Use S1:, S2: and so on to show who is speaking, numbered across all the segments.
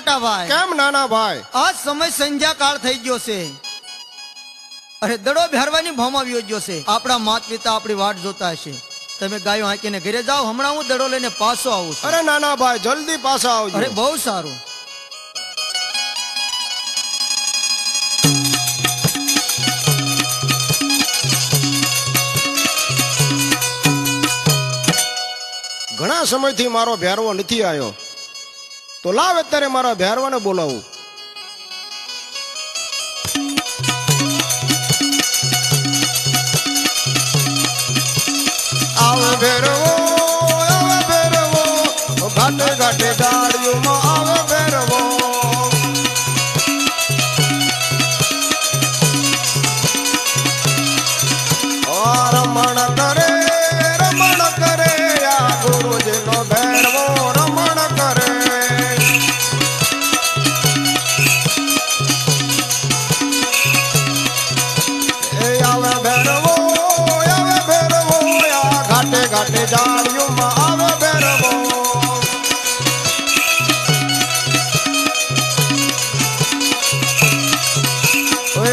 S1: મોટા ભાઈ?
S2: કેમ નાના ભાઈ?
S1: આ સમય સંધ્યા કાળ થઈ ગયો છે. અરે દડો ભેરવાની ભાવમાં આવ્યો ગયો છે. આપણા માત પિતા આપણી વાટ જોતા હશે. તમે ગાયો હાંકીને ઘરે જાઓ, હમણાં હું દડો લઈને પાછો આવું છું.
S2: અરે નાના ભાઈ જલ્દી પાછા આવજો.
S1: અરે બહુ સારું.
S2: ઘણા સમયથી મારો ભેરવો નથી આવ્યો, તો લાવ અત્યારે મારા ભેરવાને બોલાવું. આવે ભેરવો, ઘાટે ઘાટે ગાડીઓમાં આવે ભેરવો. રમણ કરે રમણ કરે આ ગુરુજીનો ભેરવો રમણ કરે. એ આવે ભેરવો આ ઘાટે ઘાટે જાળીઓમાં આવે ભેરવો.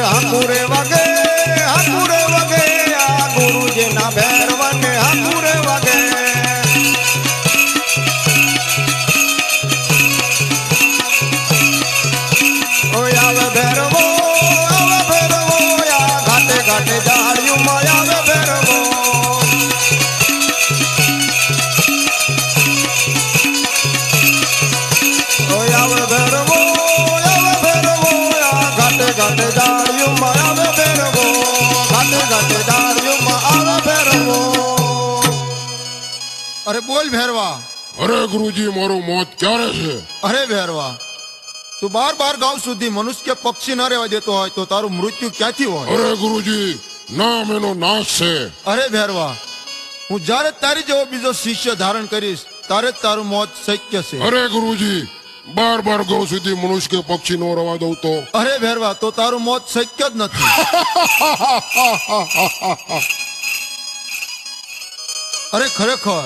S2: હાકુરે વગે આ ગુરુજીના ભેરવાને હાકુરે વગે. આવે ભેરવો આ ઘાટે ઘાટે જાળીઓમાં આવે ભેરવો. આવે ભેરવો આ ઘાટે ઘાટે જાળીઓમાં આવે ભેરવો. ઘાટે ઘાટે જાળીઓમાં આવે ભેરવો.
S3: અરે બોલ ભેરવા.
S4: અરે ગુરુજી મારું મોત ક્યારે છે?
S3: અરે ભેરવા, તું બાર ગાંવ સુધી મનુષ્ય કે પક્ષી ન રહેવા દેતો હોય તો તારું મૃત્યુ ક્યાંથી હોય?
S4: અરે ગુરુજી નામ એનો નાશ છે.
S3: અરે ભેરવા, હું જ્યારે તારી જેવો બીજો શિષ્ય ધારણ કરીશ ત્યારે જ તારું મોત શક્ય છે.
S4: અરે ગુરુજી બાર ગાંવ સુધી મનુષ્ય કે પક્ષી નો રવા દઉં તો?
S3: અરે ભેરવા, તો તારું મોત શક્ય જ નથી. અરે ખરેખર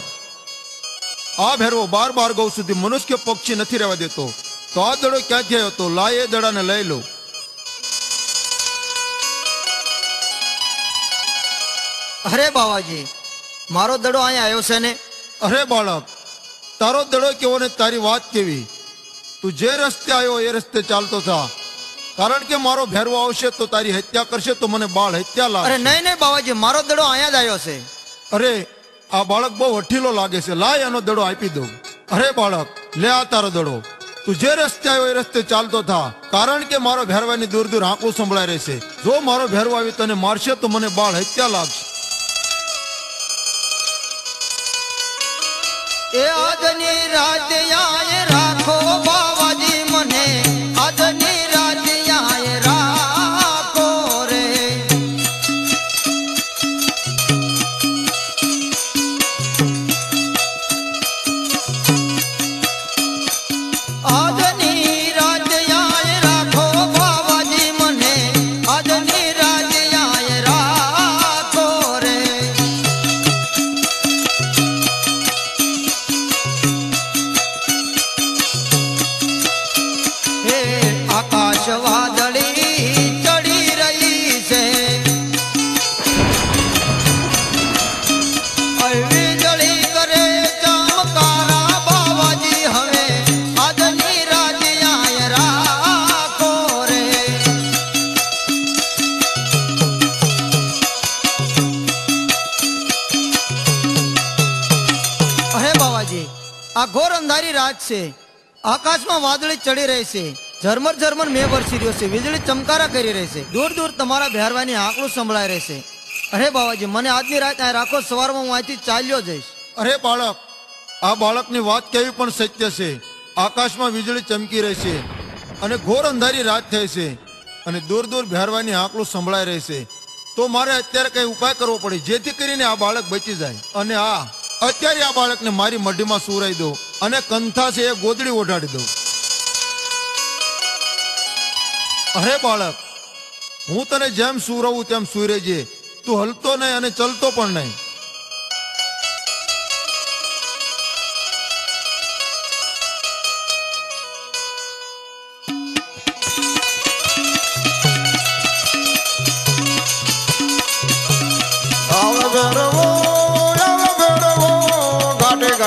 S3: આ ભેરવો બાર ગાંવ સુધી મનુષ્ય કે પક્ષી નથી રહેવા દેતો, તો આ દડો ક્યાંથી આવ્યો? તો લાય એ દડાને લઈ લો.
S1: અરે બાવાજી, મારો દડો અહીંયા આવ્યો છે ને?
S3: અરે બાળક, તારો દડો કેવો ને તારી વાત કેવી? તું જે રસ્તે આવ્યો એ રસ્તે ચાલતો થા, કારણ કે મારો ભેરવો આવશે તો તારી હત્યા કરશે, તો મને બાળ હત્યા લાગે.
S1: અરે નહીં બાવાજી, મારો દડો અહીંયા જ આવ્યો છે.
S3: અરે આ બાળક બહુ હઠીલો લાગે છે, લાય એનો દડો આપી દઉં. અરે બાળક, લે આ તારો દડો. તું જે રસ્તે આવ્યો એ રસ્તે ચાલતો થા, કારણ કે મારો ભેરવાની દૂર દૂર આંકું સંભળાય રહેશે. જો મારો ભેરવો આવી તને મારશે તો મને બાળ હત્યા લાગશે.
S1: એ આજની રાત યાય રાખો બાવાજી, મને આજની રાત યાય રાખો રે. આજની રાત યાય રાખો બાવાજી, મને આજની રાત યાય રાખો રે. આકાશ વાદળી ચડી રહી છે, વીજળી કરે ચમકારા બાવાજી, હવે આજની રાત યાય રાખો રે. અરે બાવાજી, આ ઘોર અંધારી રાત છે, આકાશમાં વાદળી ચડી રહી છે, ઝરમર ઝરમર મેં વરસી રહ્યો છે, વીજળી ચમકારા કરી રહી છે, દૂર દૂર તમારા ભેરવાની આંકડું સંભળાય રહેશે. અરે બાવાજી, મને આજની રાત અહીં રાખો, સવારમાં હું અહીંથી ચાલ્યો જઈશ.
S3: અરે બાળક, આ બાળકની વાત કેવી પણ સત્ય છે. આકાશમાં વીજળી ચમકી રહી છે અને ઘોર અંધારી રાત થઈ છે અને દૂર દૂર ભેરવાની આંકડું સંભળાય રહેશે, તો મારે અત્યારે કઈ ઉપાય કરવો પડે જેથી કરીને આ બાળક બચી જાય. અને અત્યારે આ બાળકને મારી મઢીમાં સુરાઈ દો અને કંથા છે એ ગોદડી ઓઢાડી દો. અરે બાળક, હું તને જેમ સુરાવું તેમ સુઈ રહેજે, તું હલતો નહીં અને ચલતો પણ નહીં.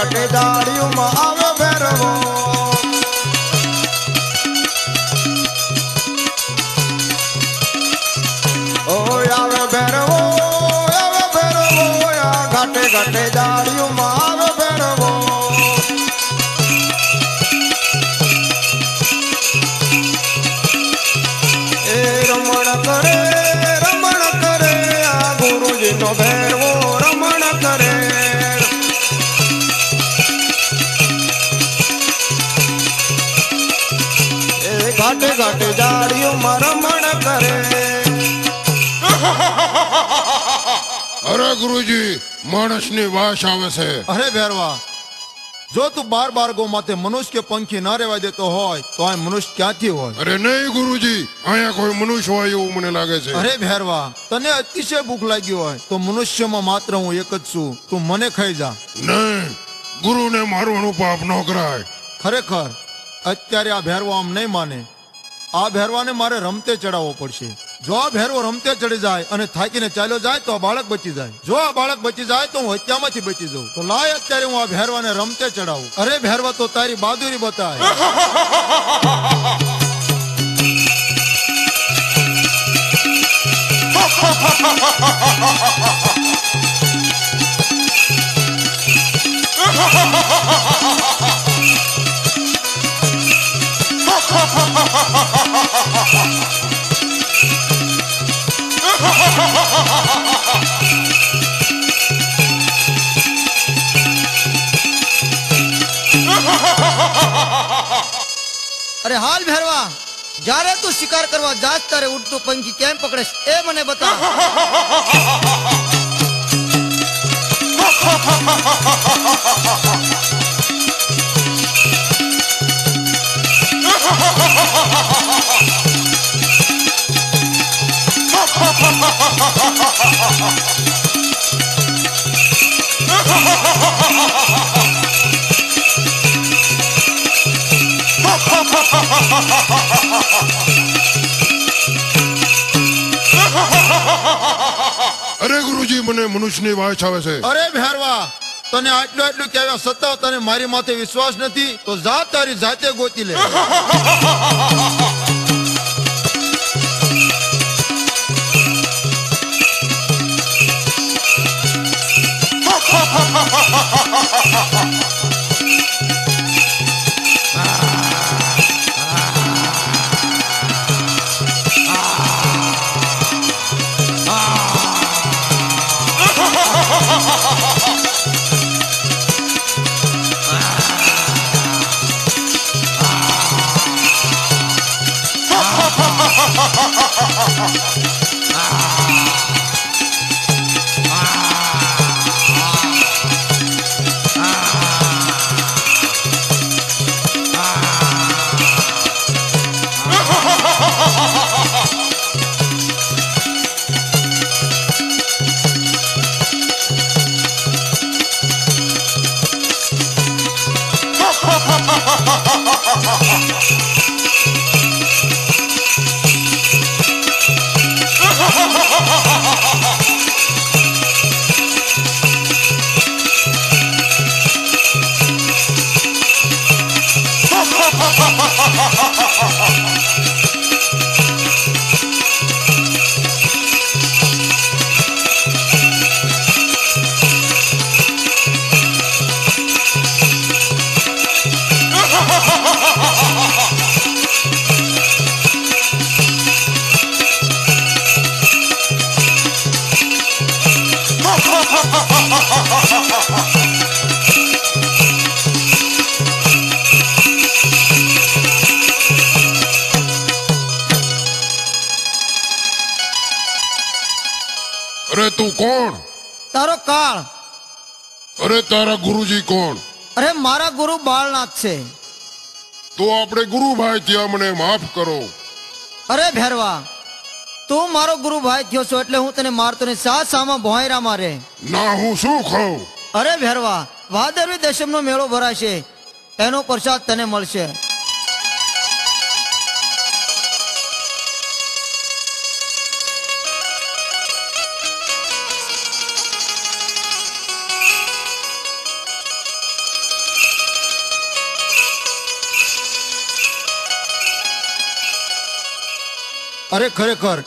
S2: ઘાટે દાડિયુંમાં આવે ભેરવો ઓય આવે ભેરવો આ ઘાટે ઘાટે દાડિયુંમાં આવે ભેરવો એ રમણ કરે આ ગુરુજીનો ભેરવો રમણ કરે ઘાટે ઘાટે જાડીઓમાં રમણ કરે
S4: અરે ગુરુજી માણસની વાસ આવે છે.
S3: અરે ભેરવા, જો તું બાર બાર ગો માથે મનુષ્ય કે પંખી ના રહેવા દેતો હોય તો આ મનુષ્ય ક્યાંથી હોય?
S4: અરે નહીં ગુરુજી, અહીંયા કોઈ મનુષ્ય હોય એવું મને લાગે છે.
S3: અરે ભેરવા, તને અતિશય ભૂખ લાગી હોય તો મનુષ્યમાં માત્ર હું એક જ છું, તું મને ખાઈ જા.
S4: નહીં, ગુરુને મારવાનું પાપ ન કરાય.
S3: ખરેખર અત્યારે આ ભેરવો આમ નહીં માને. આ ભેરવાને મારે રમતે ચડાવવો પડશે. જો આ ભેરવો રમતે ચડી જાય અને થાકીને ચાલ્યો જાય તો આ બાળક બચી જાય. જો આ બાળક બચી જાય તો હું હત્યામાંથી બચી જાઉં. તો લાય અત્યારે હું આ ભેરવાને રમતે ચડાવું. અરે ભેરવા, તો તારી બહાદુરી બતાય.
S1: અરે હાલ ભેરવા, જ્યારે તું શિકાર કરવા જાત ત્યારે ઉડતું પંખી કેમ પકડેશ એ મને બતા.
S4: અરે ગુરુજી, મને મનુષ્યની વાસ આવે છે.
S3: અરે ભેરવા, તને આટલું કહેવા છતાં તને મારી માથે વિશ્વાસ નથી તો જા તારી જાતે ગોતી લે.
S4: અરે તું કોણ?
S1: તારો કાળ.
S4: અરે તારા ગુરુજી કોણ?
S1: અરે મારા ગુરુ બાળનાથ છે.
S4: તો આપણે ગુરુભાઈ ત્યાં મને માફ કરો.
S1: અરે ભેરવા, તું મારો ગુરુ ભાઈ થયો છો એટલે હું તને મારતો ને સામાં ભોંયરા મારે.
S4: ના, હું શું ખાઉં?
S1: અરે ભેરવા, ભાદરવી દશમનો મેળો ભરાશે, એનો પ્રસાદ તને મળશે.
S3: અરે ખરેખર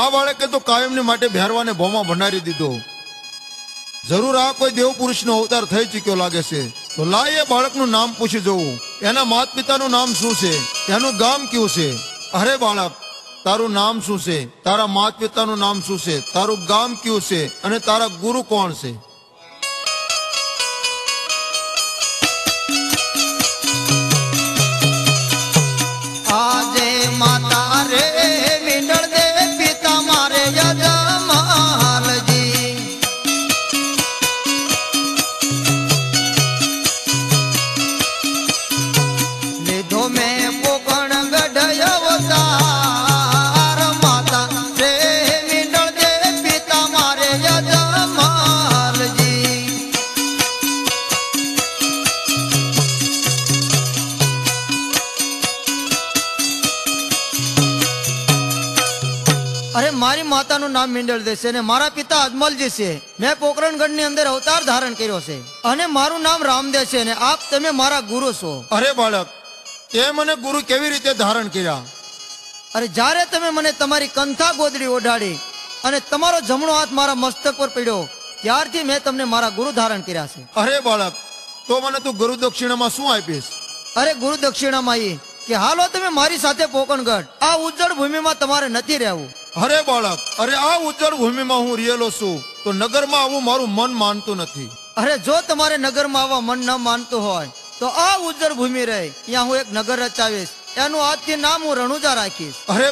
S3: આ બાળકે તો કાયમને માટે ભેરવાને ભોમાં ભંડારી દીધો. જરૂર આ કોઈ દેવ પુરુષનો અવતાર થઈ ચૂક્યો લાગે છે. તો લાય એ બાળકનું નામ પૂછી જવું. એના માત પિતાનું નામ શું છે, એનું ગામ કયું છે? અરે બાળક, તારું નામ શું છે, તારા માત પિતાનું નામ શું છે, તારું ગામ કયું છે અને તારા ગુરુ કોણ છે?
S1: આજે માતા રે મીંડળ દે પિતા મારે યજમાલજી. લીધો મેં પોકણ ગઢ અવતાર, માતા રે મીંડળ દે પિતા મારે યજમાલજી. અરે મારી માતાનું નામ મીંડળ દેશે અને મારા પિતા અજમલજી છે. મેં પોકરણગઢ ની અંદર અવતાર ધારણ કર્યો છે અને મારું નામ રામદેવ છે અને આપ તમે મારા ગુરુ છો.
S3: અરે બાળક, તે મને ગુરુ કેવી રીતે ધારણ કર્યા?
S1: અરે જ્યારે તમે મને તમારી કંથા ગોદડી ઓઢાડી અને તમારો જમણો હાથ મારા મસ્તક પર પડ્યો ત્યારથી મેં તમને મારા ગુરુ ધારણ કર્યા છે.
S3: અરે બાળક, તો મને તું ગુરુ દક્ષિણામાં શું આપીશ?
S1: અરે ગુરુ દક્ષિણામાં એ કે હાલો તમે મારી સાથે પોકરણગઢ, આ ઉજ્જડ ભૂમિમાં તમારે નથી રહેવું.
S3: અરે બાળક, અરે આ ઉજ્જડ ભૂમિમાં હું રહેલો છું તો નગરમાં આવું મારું મન માનતું નથી.
S1: અરે જો તમારે નગરમાં આવવા મન ન માનતું હોય તો આ ઉજ્જડ ભૂમિ રહે ત્યાં હું એક નગર રચાવીશ. એનું આજથી નામ હું રણુજા રાખીશ.
S3: અરે